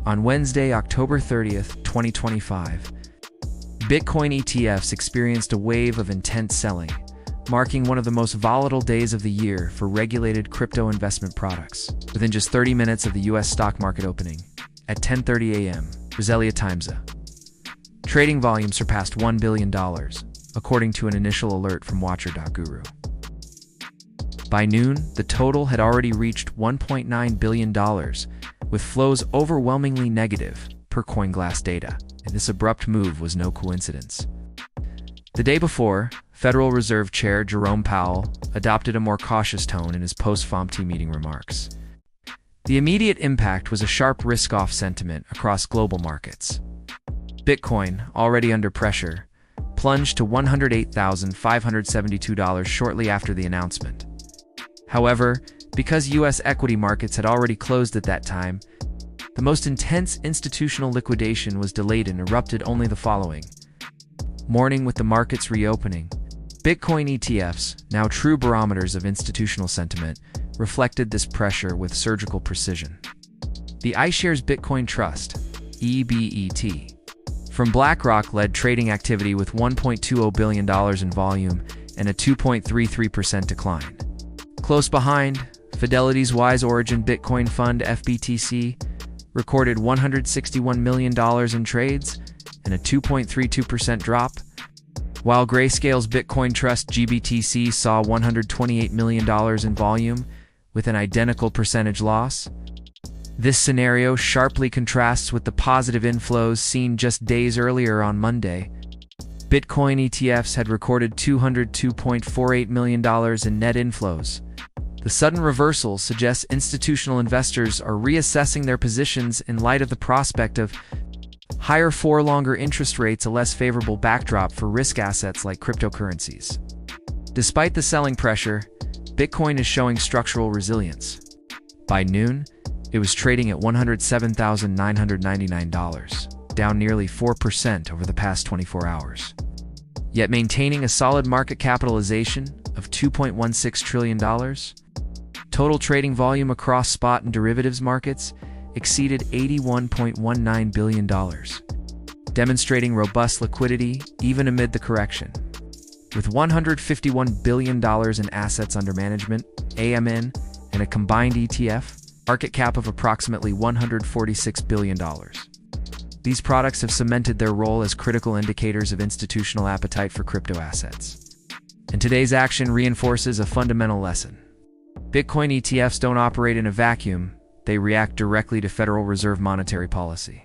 On Wednesday, October 30th, 2025, Bitcoin ETFs experienced a wave of intense selling, marking one of the most volatile days of the year for regulated crypto investment products. Within just 30 minutes of the U.S. stock market opening, at 10:30 a.m. Brasilia time, trading volume surpassed $1 billion, according to an initial alert from Watcher.guru. By noon, the total had already reached $1.9 billion, with flows overwhelmingly negative, per CoinGlass data. And this abrupt move was no coincidence. The day before, Federal Reserve Chair Jerome Powell adopted a more cautious tone in his post-FOMC meeting remarks. The immediate impact was a sharp risk-off sentiment across global markets. Bitcoin, already under pressure, plunged to $108,572 shortly after the announcement. However, because U.S. equity markets had already closed at that time, the most intense institutional liquidation was delayed and erupted only the following morning with the markets reopening. Bitcoin ETFs, now true barometers of institutional sentiment, reflected this pressure with surgical precision. The iShares Bitcoin Trust, EBET, from BlackRock led trading activity with $1.20 billion in volume and a 2.33% decline. Close behind, Fidelity's Wise Origin Bitcoin Fund FBTC recorded $161 million in trades and a 2.32% drop, while Grayscale's Bitcoin Trust GBTC saw $128 million in volume with an identical percentage loss. This scenario sharply contrasts with the positive inflows seen just days earlier on Monday. Bitcoin ETFs had recorded $202.48 million in net inflows. The sudden reversal suggests institutional investors are reassessing their positions in light of the prospect of higher for longer interest rates, a less favorable backdrop for risk assets like cryptocurrencies. Despite the selling pressure, Bitcoin is showing structural resilience. By noon, it was trading at $107,999, down nearly 4% over the past 24 hours. Yet maintaining a solid market capitalization of $2.16 trillion, total trading volume across spot and derivatives markets exceeded $81.19 billion, demonstrating robust liquidity even amid the correction. With $151 billion in assets under management, AMN, and a combined ETF market cap of approximately $146 billion. These products have cemented their role as critical indicators of institutional appetite for crypto assets. And today's action reinforces a fundamental lesson. Bitcoin ETFs don't operate in a vacuum, they react directly to Federal Reserve monetary policy.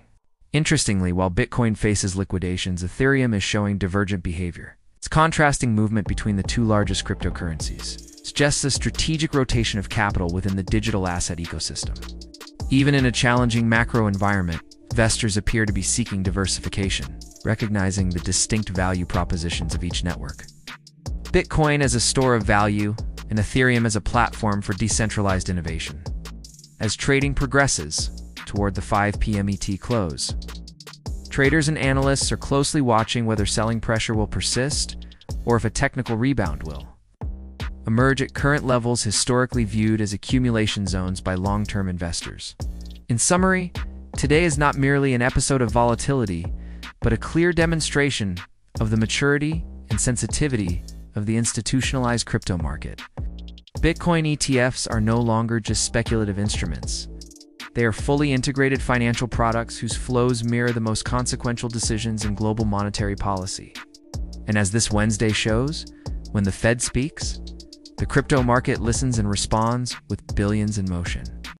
Interestingly, while Bitcoin faces liquidations, Ethereum is showing divergent behavior. Its contrasting movement between the two largest cryptocurrencies suggests a strategic rotation of capital within the digital asset ecosystem. Even in a challenging macro environment, investors appear to be seeking diversification, recognizing the distinct value propositions of each network. Bitcoin as a store of value, and Ethereum as a platform for decentralized innovation. As trading progresses toward the 5 p.m. ET close, traders and analysts are closely watching whether selling pressure will persist or if a technical rebound will emerge at current levels historically viewed as accumulation zones by long-term investors. In summary, today is not merely an episode of volatility, but a clear demonstration of the maturity and sensitivity of the institutionalized crypto market. Bitcoin ETFs are no longer just speculative instruments. They are fully integrated financial products whose flows mirror the most consequential decisions in global monetary policy. And as this Wednesday shows, when the Fed speaks, the crypto market listens and responds with billions in motion.